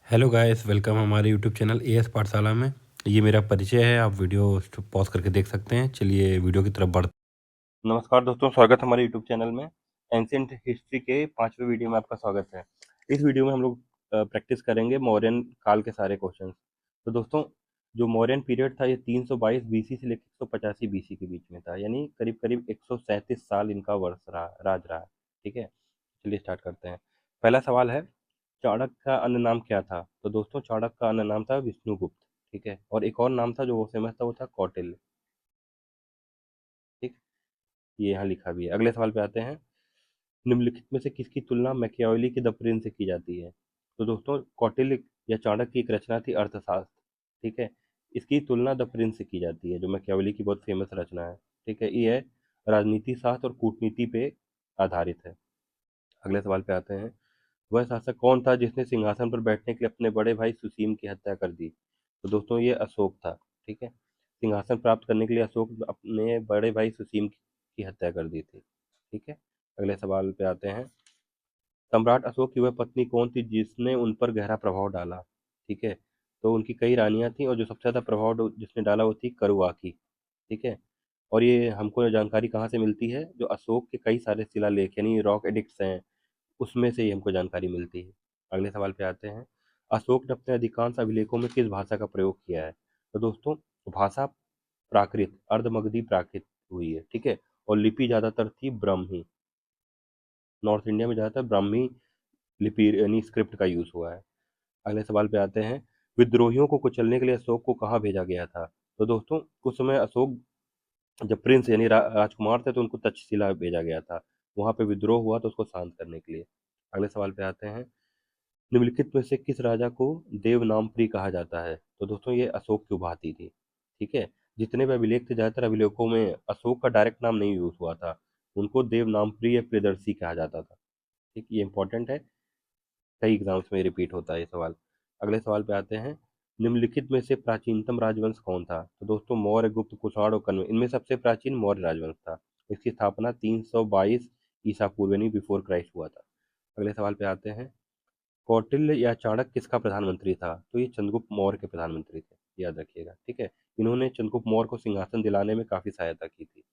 Hello guys, welcome हमारे YouTube channel as पाठशाला में। ये मेरा परिचय है, आप वीडियो पॉज करके देख सकते हैं। चलिए वीडियो की तरफ बढ़ते नमस्कार दोस्तों, स्वागत है हमारे यूट्यूब चैनल में। एंशिएंट हिस्ट्री के 5वें वीडियो में आपका स्वागत है। इस वीडियो में हम लोग प्रैक्टिस करेंगे मौर्यन काल के सारे क्वेश्चन। तो दोस्तों, जो मौर्यन पीरियड था ये 322 बीसी से लेकर 185 बीसी के बीच में था, यानी करीब करीब 137 साल इनका राज रहा। ठीक है, चलिए स्टार्ट करते हैं। पहला सवाल है, चाणक्य का अन्य नाम क्या था? तो दोस्तों, चाणक्य का अन्य नाम था विष्णुगुप्त। ठीक है, और एक और नाम था जो वो फेमस था, वो था कौटिल्य। ठीक, ये यहाँ लिखा भी है। अगले सवाल पे आते हैं। निम्नलिखित में से किसकी तुलना मैकियावेली के द प्रिंस से की जाती है? तो दोस्तों, कौटिल्य या चाणक्य की एक रचना थी अर्थशास्त्र। ठीक है, इसकी तुलना द प्रिंस से की जाती है, जो मैकियावेली की बहुत फेमस रचना है। ठीक है, ये है राजनीति शास्त्र और कूटनीति पे आधारित है। अगले सवाल पे आते हैं। वह शासक कौन था जिसने सिंहासन पर बैठने के लिए अपने बड़े भाई सुसीम की हत्या कर दी? तो दोस्तों, ये अशोक था। ठीक है, सिंहासन प्राप्त करने के लिए अशोक अपने बड़े भाई सुसीम की हत्या कर दी थी। ठीक है, अगले सवाल पे आते हैं। सम्राट अशोक की वह पत्नी कौन थी जिसने उन पर गहरा प्रभाव डाला? ठीक है, तो उनकी कई रानियां थीं और जो सबसे ज़्यादा प्रभाव जिसने डाला वो थी करुआकी। ठीक है, और ये हमको ये जानकारी कहाँ से मिलती है? जो अशोक के कई सारे शिलालेख यानी रॉक एडिक्ट्स हैं, उसमें से ही हमको जानकारी मिलती है। अगले सवाल पे आते हैं। अशोक ने अपने अधिकांश अभिलेखों में किस भाषा का प्रयोग किया है? तो दोस्तों, भाषा प्राकृत अर्धमगधी प्राकृत हुई है। ठीक है, और लिपि ज़्यादातर थी ब्राह्मी। नॉर्थ इंडिया में ज़्यादातर ब्राह्मी लिपि यानी स्क्रिप्ट का यूज़ हुआ है। अगले सवाल पे आते हैं। विद्रोहियों को कुचलने के लिए अशोक को कहाँ भेजा गया था? तो दोस्तों, उस समय अशोक जब प्रिंस यानी राजकुमार थे तो उनको तक्षशिला भेजा गया था। वहाँ पे विद्रोह हुआ तो उसको शांत करने के लिए। अगले सवाल पे आते हैं। निम्नलिखित में से किस राजा को देवनामप्री कहा जाता है? तो दोस्तों, ये अशोक की उपाधि थी। ठीक है, जितने भी अभिलेख थे ज़्यादातर अभिलेखों में अशोक का डायरेक्ट नाम नहीं यूज हुआ था। उनको देवनामप्री या प्रियदर्शी कहा जाता था। ठीक, ये इंपॉर्टेंट है, कई एग्जाम्स में रिपीट होता है ये सवाल। अगले सवाल पे आते हैं। निम्नलिखित में से प्राचीनतम राजवंश कौन था? तो दोस्तों, मौर्य, गुप्त, कुषाण और कण्व, इनमें सबसे प्राचीन मौर्य राजवंश था। इसकी स्थापना 322 ईसा पूर्व यानी बिफोर क्राइस्ट हुआ था। अगले सवाल पे आते हैं। कौटिल्य या चाणक्य किसका प्रधानमंत्री था? तो ये चंद्रगुप्त मौर्य के प्रधानमंत्री थे, याद रखिएगा। ठीक है, इन्होंने चंद्रगुप्त मौर्य को सिंहासन दिलाने में काफी सहायता की थी।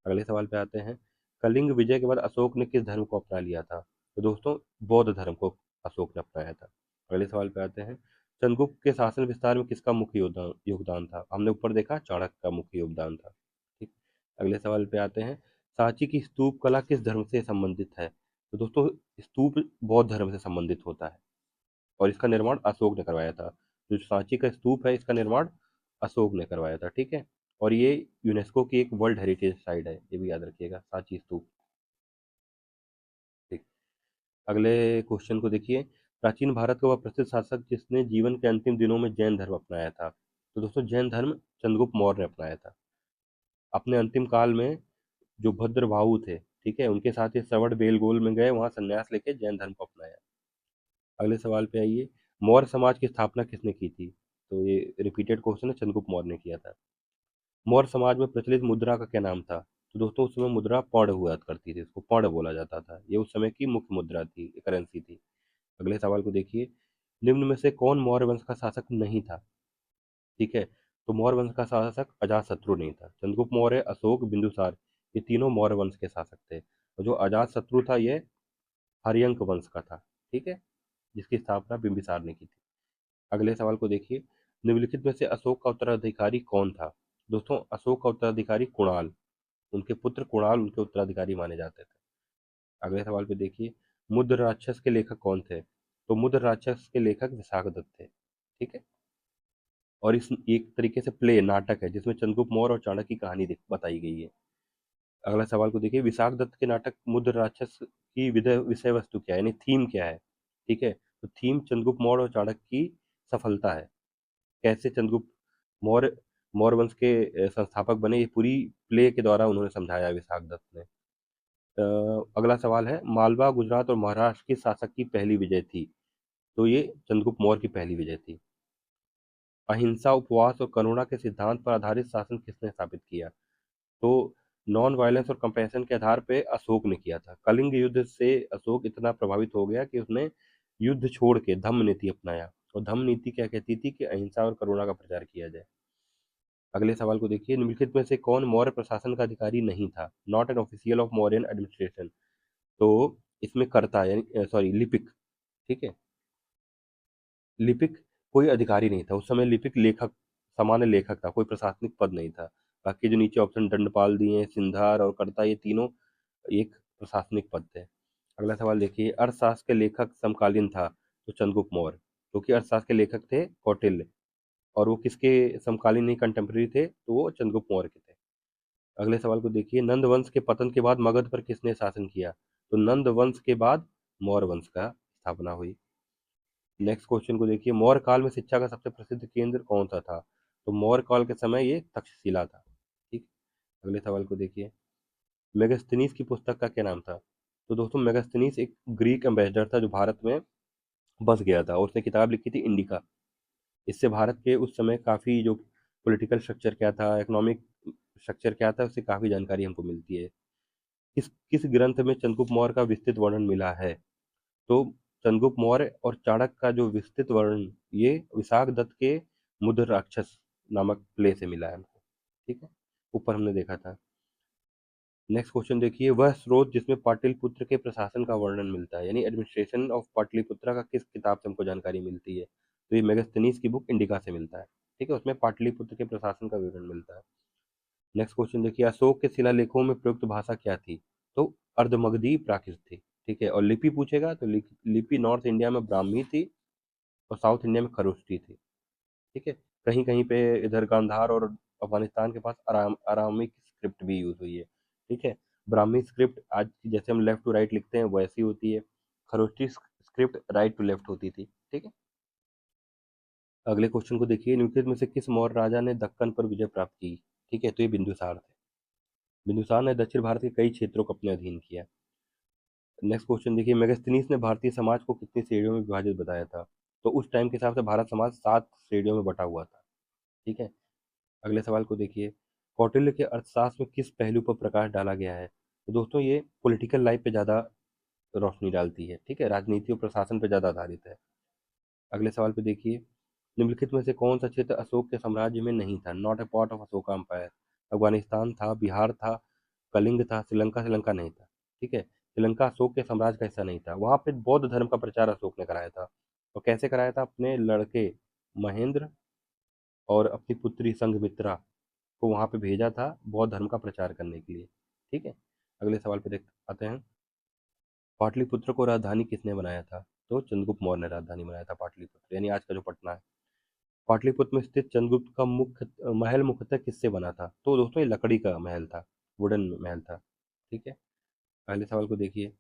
अगले सवाल पे आते हैं। कलिंग विजय के बाद अशोक ने किस धर्म को अपना लिया था? तो दोस्तों, बौद्ध धर्म को अशोक ने अपनाया था। अगले सवाल पे आते हैं। चंद्रगुप्त के शासन विस्तार में किसका मुख्य योगदान योगदान था? हमने ऊपर देखा चाणक्य का मुख्य योगदान था। ठीक, अगले सवाल पे आते हैं। सांची की स्तूप कला किस धर्म से संबंधित है? तो दोस्तों, स्तूप बौद्ध धर्म से संबंधित होता है और इसका निर्माण अशोक ने करवाया था। जो सांची का स्तूप है, इसका निर्माण अशोक ने करवाया था। ठीक है, और ये यूनेस्को की एक वर्ल्ड हेरिटेज साइट है, ये भी याद रखिएगा, सांची स्तूप। ठीक, अगले क्वेश्चन को देखिए। प्राचीन भारत का वह प्रसिद्ध शासक जिसने जीवन के अंतिम दिनों में जैन धर्म अपनाया था? तो दोस्तों, जैन धर्म चंद्रगुप्त मौर्य ने अपनाया था अपने अंतिम काल में। जो भद्रभाऊ थे, ठीक है, उनके साथ ये श्रवण बेलगोल में गए, वहां संन्यास लेके जैन धर्म को अपनाया। अगले सवाल पे आइए। मौर्य समाज की स्थापना किसने की थी? तो ये रिपीटेड क्वेश्चन है, चंद्रगुप्त मौर्य ने किया था। मौर्य समाज में प्रचलित मुद्रा का क्या नाम था? तो दोस्तों, उस समय मुद्रा पौंड हुआ करती थी, इसको पौंड बोला जाता था। ये उस समय की मुख्य मुद्रा थी, करेंसी थी। अगले सवाल को देखिए। निम्न में से कौन मौर्य वंश का शासक नहीं था? ठीक है, तो मौर्य वंश का शासक अजातशत्रु नहीं था। चंद्रगुप्त मौर्य, अशोक, बिंदुसार, ये तीनों मौर्य वंश के शासक थे। और जो अजातशत्रु था, ये हर्यंक वंश का था। ठीक है, जिसकी स्थापना बिंबिसार ने की थी। अगले सवाल को देखिए। निम्नलिखित में से अशोक का उत्तराधिकारी कौन था? दोस्तों, अशोक का उत्तराधिकारी कुणाल, उनके पुत्र कुणाल उनके उत्तराधिकारी माने जाते थे। अगले सवाल पे देखिए। मुद्र राक्षस के लेखक कौन थे? तो मुद्र राक्षस के लेखक विशाखदत्त थे। ठीक है, और इस एक तरीके से प्ले नाटक है जिसमें चंद्रगुप्त मौर्य और चाणक्य की कहानी बताई गई है। अगला सवाल को देखिए। विशाखदत्त के नाटक मुद्र राक्षस की विषय वस्तु क्या है, यानी थीम क्या है? ठीक है, तो थीम चंद्रगुप्त मौर्य और चाणक्य की सफलता है। कैसे चंद्रगुप्त मौर्य मौर्य वंश के संस्थापक बने, ये पूरी प्ले के द्वारा उन्होंने समझाया विशाखदत्त ने। अगला सवाल है। मालवा, गुजरात और महाराष्ट्र किस शासक की पहली विजय थी? तो ये चंद्रगुप्त मौर्य की पहली विजय थी। अहिंसा, उपवास और करुणा के सिद्धांत पर आधारित शासन किसने स्थापित किया? तो नॉन वायलेंस और कंपैशन के आधार पे अशोक ने किया था। कलिंग युद्ध से अशोक इतना प्रभावित हो गया कि उसने युद्ध छोड़ के धम्म नीति अपनाया। और धम्म नीति क्या कहती थी कि अहिंसा और करुणा का प्रचार किया जाए। अगले सवाल को देखिए, निम्नलिखित में से कौन मौर्य प्रशासन का अधिकारी नहीं था, not an official of Mauryan administration. तो इसमें कर्ता यानी सॉरी लिपिक, ठीक है, लिपिक कोई अधिकारी नहीं था उस समय, लिपिक लेखक, सामान्य लेखक था, कोई प्रशासनिक पद नहीं था। बाकी जो नीचे ऑप्शन दंडपाल दिए हैं, सिंधार और कर्ता, ये तीनों एक प्रशासनिक पद थे। अगला सवाल देखिए, अर्थशास्त्र के लेखक समकालीन था तो चंद्रगुप्त मौर्य, क्योंकि अर्थशास्त्र के लेखक थे कौटिल्य, और वो किसके समकालीन नहीं, कंटेम्प्रेरी थे, तो वो चंद्रगुप्त मौर्य के थे। अगले सवाल को देखिए, नंद वंश के पतन के बाद मगध पर किसने शासन किया। तो नंद वंश के बाद मौर्य वंश का स्थापना हुई। नेक्स्ट क्वेश्चन को देखिए, मौर्य काल में शिक्षा का सबसे प्रसिद्ध केंद्र कौन सा था। तो मौर्य काल के समय ये तक्षशिला था। ठीक। अगले सवाल को देखिए, मेगास्थनीज की पुस्तक का क्या नाम था। तो दोस्तों मेगास्थनीज एक ग्रीक एम्बेसडर था जो भारत में बस गया था, और उसने किताब लिखी थी इंडिका। इससे भारत के उस समय काफ़ी जो पॉलिटिकल स्ट्रक्चर क्या था, इकोनॉमिक स्ट्रक्चर क्या था, उससे काफ़ी जानकारी हमको मिलती है। किस किस ग्रंथ में चंद्रगुप्त मौर्य का विस्तृत वर्णन मिला है। तो चंद्रगुप्त मौर्य और चाणक्य का जो विस्तृत वर्णन, ये विशाख दत्त के मुद्र राक्षस नामक प्ले से मिला है हमको। ठीक है, ऊपर हमने देखा था। नेक्स्ट क्वेश्चन देखिए, वह स्रोत जिसमें पाटलिपुत्र के प्रशासन का वर्णन मिलता है, यानी एडमिनिस्ट्रेशन ऑफ पाटलिपुत्र का किस किताब से हमको जानकारी मिलती है। तो ये मेगास्थनीज की बुक इंडिका से मिलता है। ठीक है, उसमें पाटलिपुत्र के प्रशासन का विवरण मिलता है। नेक्स्ट क्वेश्चन देखिए, अशोक के शिलालेखों में प्रयुक्त भाषा क्या थी। तो अर्धमगधी प्राकृत थी। ठीक है, और लिपि पूछेगा तो लिपि नॉर्थ इंडिया में ब्राह्मी थी और साउथ इंडिया में खरोष्टी थी। ठीक है, कहीं कहीं पे इधर गांधार और अफगानिस्तान के पास अरामिक स्क्रिप्ट भी यूज हुई है। ठीक है, ब्राह्मी स्क्रिप्ट आज की जैसे हम लेफ्ट टू राइट लिखते हैं वैसी होती है, Kharosthi script right to left होती थी। ठीक है, अगले क्वेश्चन को देखिए, निम्नलिखित में से किस मौर्य राजा ने दक्कन पर विजय प्राप्त की। ठीक है, तो ये बिंदुसार थे। बिंदुसार ने दक्षिण भारत के कई क्षेत्रों को अपने अधीन किया। नेक्स्ट क्वेश्चन देखिए, मेगास्थनीज ने भारतीय समाज को कितनी श्रेणियों में विभाजित बताया था। तो उस टाइम के हिसाब से भारत समाज 7 श्रेणियों में बटा हुआ था। ठीक है, अगले सवाल को देखिए, कौटिल्य के अर्थशास्त्र में किस पहलू पर प्रकाश डाला गया है। तो दोस्तों ये पॉलिटिकल लाइफ पे ज़्यादा रोशनी डालती है। ठीक है, राजनीति और प्रशासन पे ज़्यादा आधारित है। अगले सवाल पे देखिए, निम्नलिखित में से कौन सा क्षेत्र अशोक के साम्राज्य में नहीं था, not a part of Ashoka empire. Afghanistan था, बिहार था, कलिंग था, श्रीलंका, श्रीलंका नहीं था। ठीक है, श्रीलंका अशोक के साम्राज्य का हिस्सा नहीं था। वहां पे बौद्ध धर्म का प्रचार अशोक ने कराया था। और कैसे कराया था, अपने लड़के महेंद्र और अपनी पुत्री संघमित्रा को वहां पे भेजा था बौद्ध धर्म का प्रचार करने के लिए। ठीक है, अगले सवाल पे देख आते हैं, पाटलिपुत्र को राजधानी किसने बनाया था। तो चंद्रगुप्त मौर्य ने राजधानी बनाया था पाटलिपुत्र, यानी आज का जो पटना है। पाटलिपुत्र में स्थित चंद्रगुप्त का मुख्य महल मुख्यतः किससे बना था। तो दोस्तों ये लकड़ी का महल था, वुडन महल था। ठीक है, अगले सवाल को देखिए,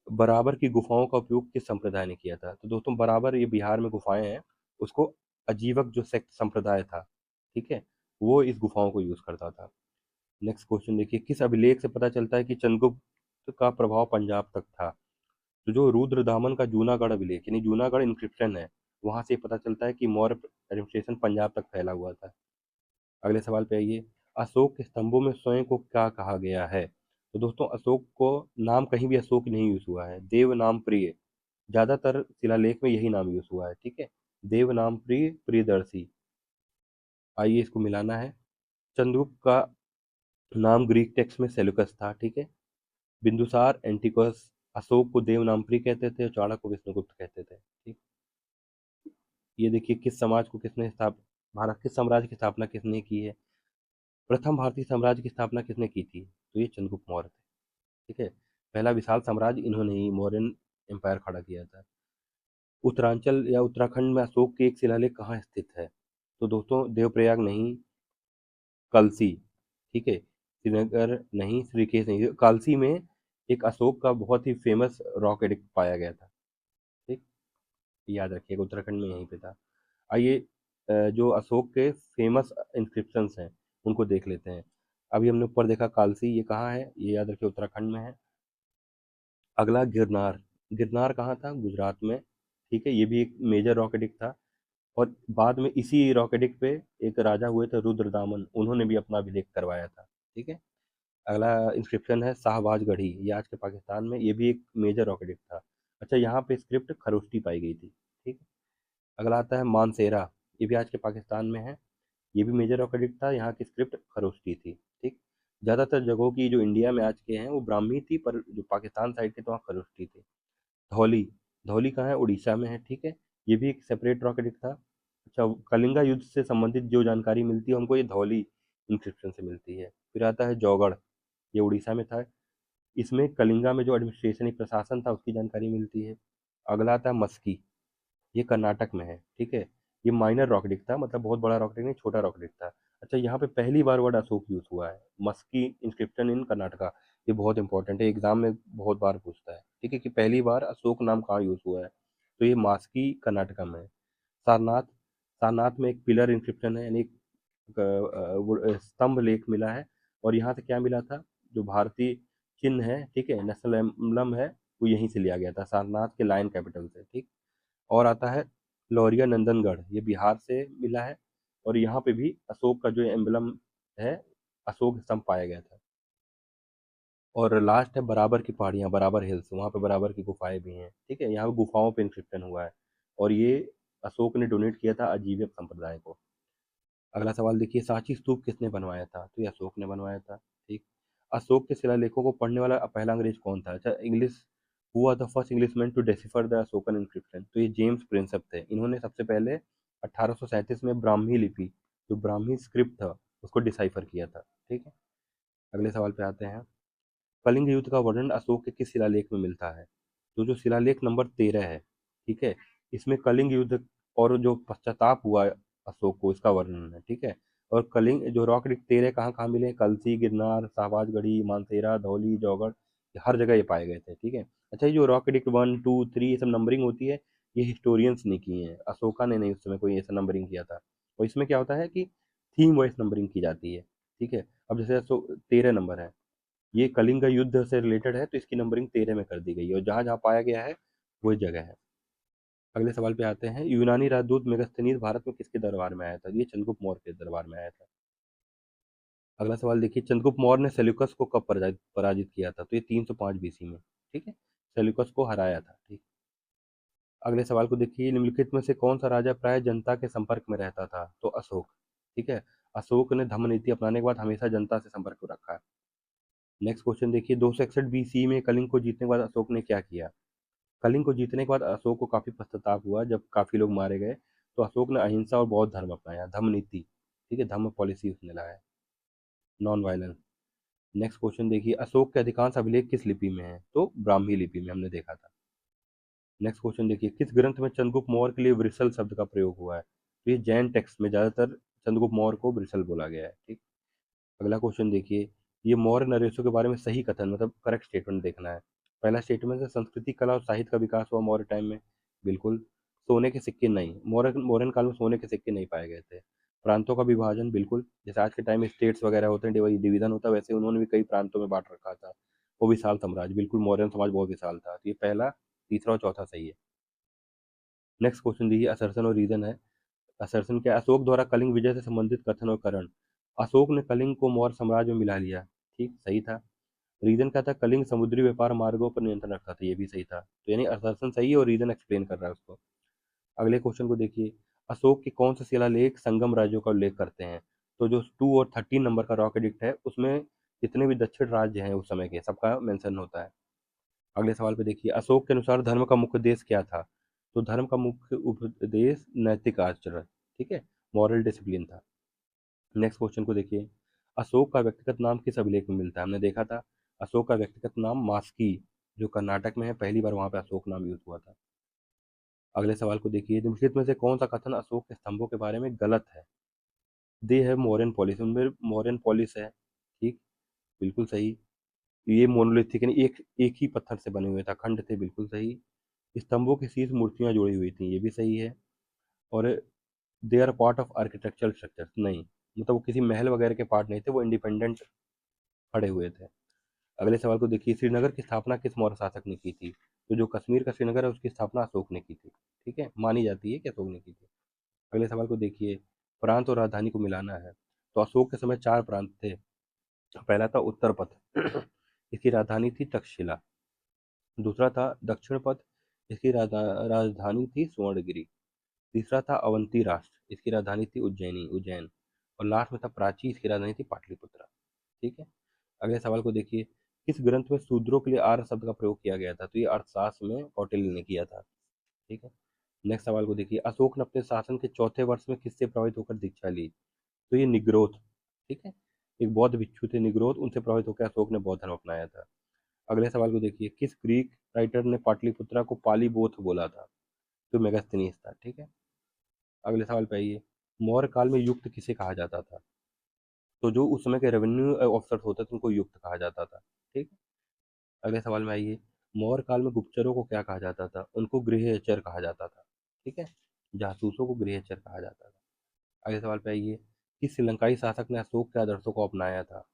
बराबर की गुफाओं का उपयोग किस संप्रदाय ने किया था। तो दोस्तों बराबर ये बिहार में गुफाएं हैं, उसको अजीवक जो सेक्ट संप्रदाय था, ठीक है, वो इस गुफाओं को यूज करता था। नेक्स्ट क्वेश्चन देखिए, किस अभिलेख से पता चलता है कि चंद्रगुप्त का प्रभाव पंजाब तक था। तो जो रुद्रदामन का जूनागढ़ अभिलेख यानी जूनागढ़ इंक्रिप्शन है, वहां से पता चलता है कि मौर्य एडमिनिस्ट्रेशन पंजाब तक फैला हुआ था। अगले सवाल पे आइए, अशोक के स्तंभों में स्वयं को क्या कहा गया है। तो दोस्तों अशोक को नाम कहीं भी अशोक नहीं यूज हुआ है, देव नाम प्रिय, ज्यादातर शिलालेख में यही नाम यूज हुआ है। ठीक है, देव नाम प्रिय, प्रियदर्शी। आइए इसको मिलाना है। चंद्रगुप्त का नाम ग्रीक टेक्स्ट में सेल्यूकस था। ठीक है, बिंदुसार एंटिकोस अशोक को देवनामप्रिय कहते थे और चाणक्य को विष्णुगुप्त कहते थे। ठीक, ये देखिए, किस समाज को किसने भारत किस साम्राज्य की स्थापना किसने की है। प्रथम भारतीय साम्राज्य की स्थापना किसने की थी। तो ये चंद्रगुप्त मौर्य थे। ठीक है, पहला विशाल साम्राज्य इन्होंने ही मौर्यन एम्पायर खड़ा किया था। उत्तरांचल या उत्तराखंड में अशोक की एक शिलालेख कहाँ स्थित है। तो दोस्तों देवप्रयाग नहीं, कलसी। ठीक है, श्रीनगर नहीं, श्रीकेश नहीं, कालसी में एक अशोक का बहुत ही फेमस रॉक एडिक्ट पाया गया था। ठीक, याद रखिएगा, उत्तराखंड में यहीं पे था। आइए जो अशोक के फेमस इंस्क्रिप्शंस हैं उनको देख लेते हैं। अभी हमने ऊपर देखा कालसी, ये कहाँ है, ये याद रखिए उत्तराखंड में है। अगला गिरनार, गिरनार कहाँ था, गुजरात में। ठीक है, ये भी एक मेजर रॉक एडिक्ट था। और बाद में इसी रॉक एडिक्ट पे एक राजा हुए थे रुद्रदामन, उन्होंने भी अपना अभिलेख करवाया था। ठीक है, अगला इंस्क्रिप्शन है शाहबाज गढ़ी, ये आज के पाकिस्तान में, ये भी एक मेजर रॉक एडिक्ट था। अच्छा, यहाँ पे स्क्रिप्ट खरोष्टी पाई गई थी। ठीक। अगला आता है मानसेरा, ये भी आज के पाकिस्तान में है। ये भी मेजर रॉक एडिक्ट था, यहाँ की स्क्रिप्ट खरोष्टी थी। ठीक। ज़्यादातर जगहों की जो इंडिया में आज के हैं वो ब्राह्मी थी, पर जो पाकिस्तान साइड के तो वहाँ खरोष्टी थी। धौली, धौली कहाँ है? उड़ीसा में है। ठीक है। ये भी एक सेपरेट रॉक एडिक्ट था। अच्छा, कलिंगा युद्ध से संबंधित जो जानकारी मिलती है हमको ये धौली इंस्क्रिप्शन से मिलती है। फिर आता है जौगड़, ये उड़ीसा में था। इसमें कलिंगा में जो एडमिनिस्ट्रेशन प्रशासन था उसकी जानकारी मिलती है। अगला आता है मस्की, ये कर्नाटक में है। ठीक है। ये माइनर रॉकेटिक था, मतलब बहुत बड़ा रॉकेटिक नहीं, छोटा रॉकेटिक था। अच्छा, यहाँ पे पहली बार वर्ड अशोक यूज हुआ है, मस्की इंस्क्रिप्शन इन कर्नाटका। ये बहुत इंपॉर्टेंट है, एग्जाम में बहुत बार पूछता है। ठीक है, कि पहली बार अशोक नाम कहाँ यूज हुआ है, तो ये मास्की कर्नाटका में है। सारनाथ, सारनाथ में एक पिलर इंस्क्रिप्शन है, यानी एक स्तंभ लेख मिला है। और यहाँ से क्या मिला था? जो भारतीय चिन्ह है, ठीक है, नेशनल एम्बलम है, वो यहीं से लिया गया था, सारनाथ के लायन कैपिटल से। ठीक। और आता है लौरिया नंदनगढ़, ये बिहार से मिला है। और यहाँ पे भी अशोक का जो एम्बलम है, अशोक स्तंभ पाया गया था। और लास्ट है बराबर की पहाड़ियाँ, बराबर हिल्स, वहाँ पे बराबर की गुफाएं भी हैं। ठीक है, यहाँ पे गुफाओं पे इंस्क्रिप्शन हुआ है। और ये अशोक ने डोनेट किया था आजीविक संप्रदाय को। अगला सवाल देखिए, सांची स्तूप किसने बनवाया था? तो ये अशोक ने बनवाया था। ठीक। अशोक के शिलालेखों को पढ़ने वाला पहला अंग्रेज कौन था? अच्छा, इंग्लिश, हुआ the first Englishman to decipher the Ashokan inscription, तो ये जेम्स प्रिंसेप थे। इन्होंने सबसे पहले 1837 में ब्राह्मी लिपि, जो ब्राह्मी स्क्रिप्ट था, उसको डिसाइफर किया था। ठीक है। अगले सवाल पे आते हैं, कलिंग युद्ध का वर्णन अशोक के किस शिलालेख में मिलता है? तो जो शिलालेख नंबर 13 है, ठीक है, इसमें कलिंग युद्ध और जो पश्चाताप हुआ अशोक को, इसका वर्णन है। ठीक है। और कलिंग जो रॉक 13 कहाँ कहाँ मिले हैं? कलसी, गिरनार, शाहबाजगढ़ी, मानसेरा, धौली, जौगढ़, ये हर जगह ये पाए गए थे। ठीक है। अच्छा, ये जो रॉक एडिक्ट 1 2 3 ये सब नंबरिंग होती है, ये हिस्टोरियंस ने की है, अशोका ने नहीं उस समय कोई ऐसा नंबरिंग किया था। और इसमें क्या होता है कि थीम वाइज नंबरिंग की जाती है। ठीक है। अब जैसे 13 नंबर है, ये कलिंग का युद्ध से रिलेटेड है, तो इसकी नंबरिंग 13 में कर दी गई है, और जहाँ जहाँ पाया गया है वही जगह है। अगले सवाल पे आते हैं, यूनानी राजदूत मेगास्थनीज भारत में किसके दरबार में आया था? ये चंद्रगुप्त मौर्य के दरबार में आया था। अगला सवाल देखिए, चंद्रगुप्त मौर्य ने सेल्यूकस को कब पराजित पराजित किया था? तो ये 305 बीसी में। ठीक है, सेल्यूकस को हराया था। ठीक। अगले सवाल को देखिए, निम्नलिखित में से कौन सा राजा प्राय जनता के संपर्क में रहता था? तो अशोक। ठीक है, अशोक ने धम्म नीति अपनाने के बाद हमेशा जनता से संपर्क रखा है। नेक्स्ट क्वेश्चन देखिए, 261 बीसी में कलिंग को जीतने के बाद अशोक ने क्या किया? कलिंग को जीतने के बाद अशोक को काफी पश्चाताप हुआ, जब काफी लोग मारे गए, तो अशोक ने अहिंसा और बौद्ध धर्म अपनाया, धम्म नीति। ठीक है, धम्म पॉलिसी उसने लाया, नॉन वायलेंस। नेक्स्ट क्वेश्चन देखिए, अशोक के अधिकांश अभिलेख किस लिपि में है? तो ब्राह्मी लिपि में, हमने देखा था। नेक्स्ट क्वेश्चन देखिए, किस ग्रंथ में चंद्रगुप्त मौर्य के लिए वृषल शब्द का प्रयोग हुआ है? तो ये जैन टेक्स्ट में ज्यादातर चंद्रगुप्त मौर्य को वृषल बोला गया है। ठीक। अगला क्वेश्चन देखिए, ये मौर्य नरेशों के बारे में सही कथन, मतलब करेक्ट स्टेटमेंट देखना है। पहला स्टेटमेंट है, संस्कृति, कला और साहित्य का विकास हुआ मौर्य टाइम में। बिल्कुल। सोने के सिक्के नहीं, मौर्यन काल में सोने के सिक्के नहीं पाए गए थे। प्रांतों का विभाजन, बिल्कुल, जैसे आज के टाइम में स्टेट्स वगैरह होते हैं, डिवीजन होता है, वैसे उन्होंने भी कई प्रांतों में बांट रखा था। वो विशाल साम्राज्य, बिल्कुल, मौर्यन समाज बहुत विशाल था। तो ये पहला, तीसरा और चौथा सही है। नेक्स्ट क्वेश्चन देखिए, असर्सन और रीजन है। असर्सन क्या? अशोक द्वारा कलिंग विजय से संबंधित कथन और करण। अशोक ने कलिंग को मौर्य साम्राज्य में मिला लिया। ठीक, सही था। रीजन क्या था? कलिंग समुद्री व्यापार मार्गों पर नियंत्रण रखता था, ये भी सही था। तो यानी असर्सन सही है और रीजन एक्सप्लेन कर रहा है उसको। अगले क्वेश्चन को देखिए, अशोक के कौन से शिलालेख संगम राज्यों का उल्लेख करते हैं? तो जो 2 और 13 नंबर का रॉक एडिक्ट है, उसमें जितने भी दक्षिण राज्य हैं उस समय के, सबका मेंशन होता है। अगले सवाल पे देखिए, अशोक के अनुसार धर्म का मुख्य उद्देश्य क्या था? तो धर्म का मुख्य उपदेश नैतिक आचरण, ठीक है, मॉरल डिसिप्लिन था। नेक्स्ट क्वेश्चन को देखिए, अशोक का व्यक्तिगत नाम किस अभिलेख में मिलता है? हमने देखा था, अशोक का व्यक्तिगत नाम मास्की, जो कर्नाटक में है, पहली बार वहां पे अशोक नाम यूज हुआ था। अगले सवाल को देखिए, निम्नलिखित में से कौन सा कथन अशोक के स्तंभों के बारे में गलत है? दे है मौर्यन पॉलिस, उनमें मौर्यन पॉलिस है। ठीक, बिल्कुल सही। ये मोनोलिथिक, यानी एक एक ही पत्थर से बने हुए था, खंड थे, बिल्कुल सही। स्तंभों के शीर्ष मूर्तियां जुड़ी हुई थी, ये भी सही है। और they are part of architectural structure, नहीं, मतलब वो किसी महल वगैरह के पार्ट नहीं थे, वो इंडिपेंडेंट खड़े हुए थे। अगले सवाल को देखिए, श्रीनगर की स्थापना किस मौर्य शासक ने की थी? तो जो कश्मीर का श्रीनगर है उसकी स्थापना अशोक ने की थी। ठीक है, मानी जाती है कि अशोक ने की थी। अगले सवाल को देखिए, प्रांत और राजधानी को मिलाना है। तो अशोक के समय 4 प्रांत थे। पहला था उत्तर पथ, इसकी राजधानी थी तक्षशिला। दूसरा था दक्षिण पथ, इसकी राजधानी थी स्वर्णगिरी। तीसरा था अवंती राष्ट्र, इसकी राजधानी थी उज्जैन। और लास्ट में था प्राची, इसकी राजधानी थी पाटलिपुत्र। ठीक है। अगले सवाल को देखिए, किस ग्रंथ में शूद्रों के लिए आर्य शब्द का प्रयोग किया गया था? तो ये अर्थशास्त्र में कौटिल्य ने किया था। ठीक है। नेक्स्ट सवाल को देखिए, अशोक ने अपने शासन के चौथे वर्ष में किससे प्रभावित होकर दीक्षा ली? तो ये निग्रोध। ठीक है। एक बौद्ध भिक्षु थे निग्रोध, उनसे प्रभावित होकर अशोक ने बौद्ध धर्म अपनाया था। अगले सवाल को देखिए, किस ग्रीक राइटर ने पाटलिपुत्रा को पालीबोथ बोला था? तो मेगास्थनीज था। ठीक है। अगले सवाल पे आइए, मौर्य काल में युक्त किसे कहा जाता था? तो जो उस समय के रेवेन्यू ऑफिसर होते थे उनको युक्त कहा जाता था। ठीक है। अगले सवाल में आइए, मौर्य काल में गुप्तचरों को क्या कहा जाता था? उनको गृहचर कहा जाता था। ठीक है। जासूसों को गृहचर कहा जाता था। अगले सवाल पे आइए, किस श्रीलंकाई शासक ने अशोक के आदर्शों को अपनाया था?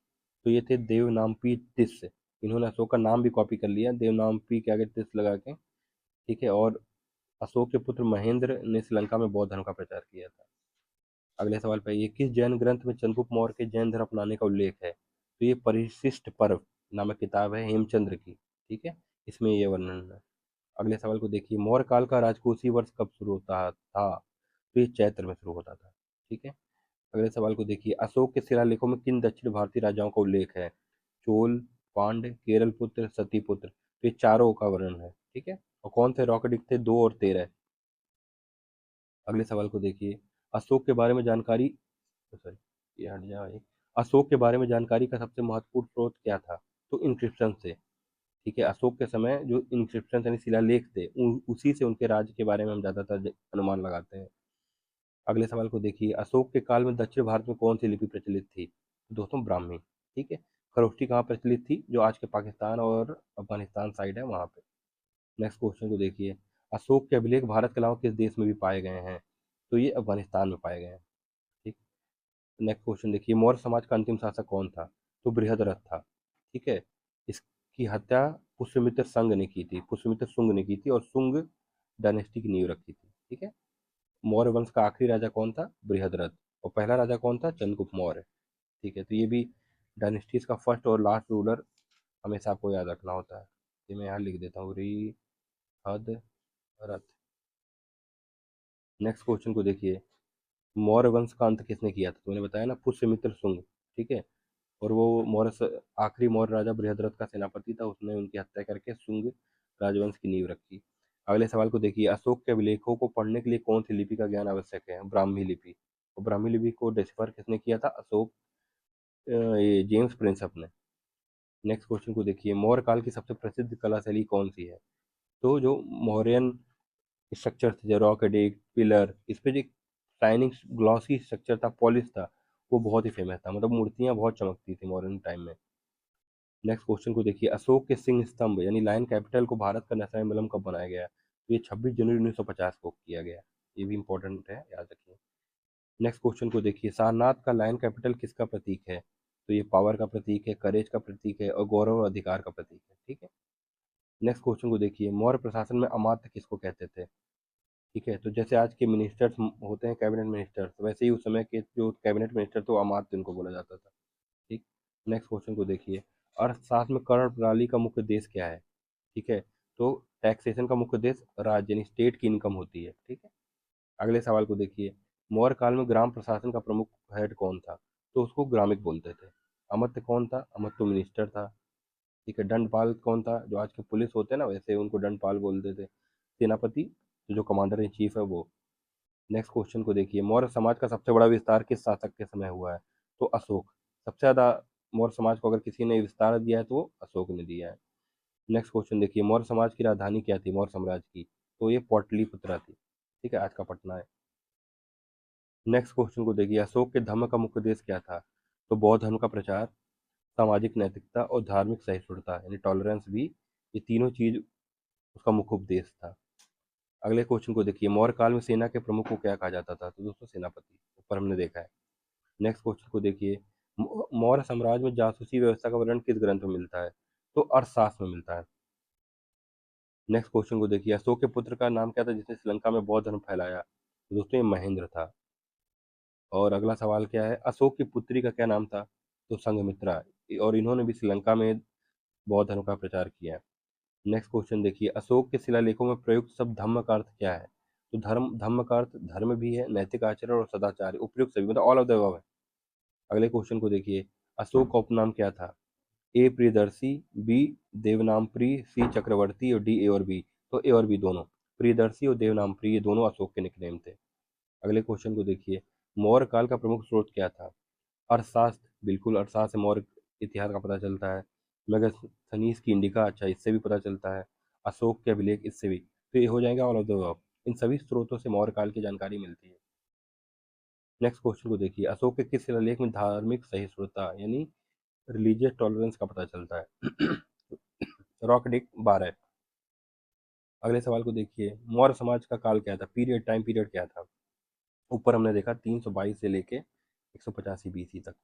तो ये थे देवनामपी तिस। इन्होंने अशोक का नाम भी कॉपी कर लिया, देवनामपी के आगे तिस लगा के। ठीक है। और अशोक के पुत्र महेंद्र ने श्रीलंका में बौद्ध धर्म का प्रचार किया था। अगले सवाल पे ये, किस जैन ग्रंथ में चंद्रगुप्त मौर्य के जैन धर्म अपनाने का उल्लेख है? तो ये परिशिष्ट पर्व नामक किताब है हेमचंद्र की। ठीक है। इसमें ये वर्णन है। अगले सवाल को देखिए, मौर्य काल का राजकोषीय वर्ष कब शुरू होता था? तो ये चैत्र में शुरू होता था। ठीक है। अगले सवाल को देखिए, अशोक के शिलालेखों में किन दक्षिण भारतीय राजाओं का उल्लेख है? चोल, पांड्य, केरल पुत्र, सतीपुत्र। तो ये चारों का वर्णन है। ठीक है। और कौन से रॉकेट थे? 2 और 13। अगले सवाल को देखिए, अशोक के बारे में जानकारी, सॉरी, ये हट जाए। अशोक के बारे में जानकारी का सबसे महत्वपूर्ण स्रोत क्या था? तो इंक्रिप्शन से। ठीक है। अशोक के समय जो इंक्रिप्शन यानी शिलालेख थे उसी से उनके राज्य के बारे में हम ज्यादातर अनुमान लगाते हैं। अगले सवाल को देखिए, अशोक के काल में दक्षिण भारत में कौन सी लिपि प्रचलित थी? तो दोस्तों ब्राह्मी। ठीक है। खरोष्ठी कहाँ प्रचलित थी? जो आज के पाकिस्तान और अफगानिस्तान साइड है वहां पे। नेक्स्ट क्वेश्चन को देखिए, अशोक के अभिलेख भारत के अलावा किस देश में भी पाए गए हैं? तो ये अफगानिस्तान में पाए गए हैं। ठीक। नेक्स्ट क्वेश्चन देखिए, मौर्य समाज का अंतिम शासक कौन था? तो बृहद्रथ था। ठीक है। इसकी हत्या पुष्यमित्र संघ ने की थी, पुष्यमित्र शुंग ने की थी, और शुंग डायनेस्टी की नींव रखी थी। ठीक है। मौर्य वंश का आखिरी राजा कौन था? बृहद्रथ। और पहला राजा कौन था? चंद्रगुप्त मौर्य। ठीक है। तो ये भी डायनेस्टीज का फर्स्ट और लास्ट रूलर हमेशा आपको याद रखना होता है। ये मैं यहाँ लिख देता हूँ, हद रथ। नेक्स्ट क्वेश्चन को देखिए, मौर्य वंश का अंत किसने किया था? तो मैंने बताया ना, पुष्यमित्र शुंग। ठीक है। और वो आखिरी मौर्य राजा बृहद्रथ का सेनापति था, उसने उनकी हत्या करके शुंग राजवंश की नींव रखी। अगले सवाल को देखिए, अशोक के अभिलेखों को पढ़ने के लिए कौन सी लिपि का ज्ञान आवश्यक है? ब्राह्मी लिपि। और ब्राह्मी लिपि को डिस्कवर किसने किया था? अशोक, ये जेम्स प्रिंसअप ने। नेक्स्ट क्वेश्चन को देखिए, मौर्य काल की सबसे प्रसिद्ध कला शैली कौन सी है? तो जो मौर्यन स्ट्रक्चर थे, जो रॉक एडिक्ट पिलर, इस पे जो शाइनिंग ग्लॉसी स्ट्रक्चर था, पॉलिश था, वो बहुत ही फेमस था। मतलब मूर्तियां बहुत चमकती थी मॉडर्न टाइम में। नेक्स्ट क्वेश्चन को देखिए, अशोक के सिंह स्तंभ यानी लायन कैपिटल को भारत का नेशनल एम्बलम कब बनाया गया? तो ये 26 जनवरी 1950 को किया गया। ये भी इंपॉर्टेंट है, याद रखिए। नेक्स्ट क्वेश्चन को देखिए, सारनाथ का लायन कैपिटल किसका प्रतीक है? तो ये पावर का प्रतीक है, करेज का प्रतीक है, और गौरव और अधिकार का प्रतीक है। ठीक है। नेक्स्ट क्वेश्चन को देखिए, मौर्य प्रशासन में अमात्य किसको कहते थे? ठीक है। तो जैसे आज के मिनिस्टर्स होते हैं कैबिनेट मिनिस्टर्स, वैसे ही उस समय के जो कैबिनेट मिनिस्टर थे वो अमात्य उनको बोला जाता था। ठीक। नेक्स्ट क्वेश्चन को देखिए, अर्थशास्त्र में कर प्रणाली का मुख्य उद्देश्य क्या है? ठीक है। तो टैक्सेशन का मुख्य उद्देश्य राज्य यानी स्टेट की इनकम होती है। ठीक है। अगले सवाल को देखिए, मौर्य काल में ग्राम प्रशासन का प्रमुख हेड कौन था? तो उसको ग्रामिक बोलते थे। अमात्य कौन था? अमात्य तो मिनिस्टर था। ठीक है। दंडपाल कौन था? जो आज के पुलिस होते हैं ना, वैसे उनको दंडपाल बोलते थे। सेनापति तो जो कमांडर इन चीफ है वो। नेक्स्ट क्वेश्चन को देखिए, मौर्य समाज का सबसे बड़ा विस्तार किस शासक के समय हुआ है? तो अशोक। सबसे ज्यादा मौर्य समाज को अगर किसी ने विस्तार दिया है तो वो अशोक ने दिया है। नेक्स्ट क्वेश्चन देखिए, मौर्य समाज की राजधानी क्या थी मौर्य साम्राज्य की? तो ये पाटलिपुत्रा थी। ठीक है। आज का पटना है। नेक्स्ट क्वेश्चन को देखिए, अशोक के धर्म का मुख्य उद्देश्य क्या था? तो बौद्ध धर्म का प्रचार, सामाजिक नैतिकता, और धार्मिक सहिष्णुता यानी टॉलरेंस भी, ये तीनों चीज उसका मुख्य उपदेश था। अगले क्वेश्चन को देखिए, मौर्य काल में सेना के प्रमुख को क्या कहा जाता था? तो दोस्तों सेनापति, ऊपर हमने देखा है। नेक्स्ट क्वेश्चन को देखिए, मौर्य साम्राज्य में जासूसी व्यवस्था का वर्णन किस ग्रंथ में मिलता है? तो अर्थशास्त्र में मिलता है। नेक्स्ट क्वेश्चन को देखिए, अशोक के पुत्र का नाम क्या था जिसने श्रीलंका में बौद्ध धर्म फैलाया? तो दोस्तों ये महेंद्र था। और अगला सवाल क्या है, अशोक की पुत्री का क्या नाम था? तो संघमित्रा। और इन्होंने भी श्रीलंका में बौद्ध धर्म का प्रचार किया है। नेक्स्ट क्वेश्चन देखिए, अशोक के शिलालेखों में प्रयुक्त शब्द धम्म का अर्थ क्या है? तो धम्म का अर्थ धर्म भी है, नैतिक आचरण और सदाचार, उपयुक्त सभी, मतलब ऑल ऑफ द अबव है। अगले क्वेश्चन को देखिए, अशोक का उपनाम क्या था? ए प्रियदर्शी, बी देवनामप्रिय, सी चक्रवर्ती और डी ए और बी। तो ए और बी दोनों, प्रियदर्शी और देवनामप्रिय, ये दोनों अशोक के निकनेम थे। अगले क्वेश्चन को देखिए, मौर्य काल का प्रमुख स्रोत क्या था? अर्थशास्त्र, बिल्कुल अर्थशास्त्र से मौर्य इतिहास का पता चलता है। मेगास्थनीज की इंडिका, अच्छा इससे भी पता चलता है। अशोक के अभिलेख, इससे भी। तो ये हो जाएगा ऑल ऑफ द अबव। इन सभी स्रोतों से मौर्य काल की जानकारी मिलती है। नेक्स्ट क्वेश्चन को देखिए, अशोक के किस शिलालेख में धार्मिक सहिष्णुता यानी रिलीजियस टॉलरेंस का पता चलता है? Rock Dick 12। अगले सवाल को देखिए, मौर्य समाज का काल क्या था? पीरियड, टाइम पीरियड क्या था? ऊपर हमने देखा 322 से लेके 185 BC तक।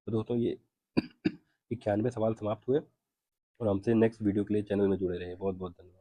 तो दोस्तों ये 91 सवाल समाप्त हुए, और हमसे नेक्स्ट वीडियो के लिए चैनल में जुड़े रहे। बहुत बहुत धन्यवाद।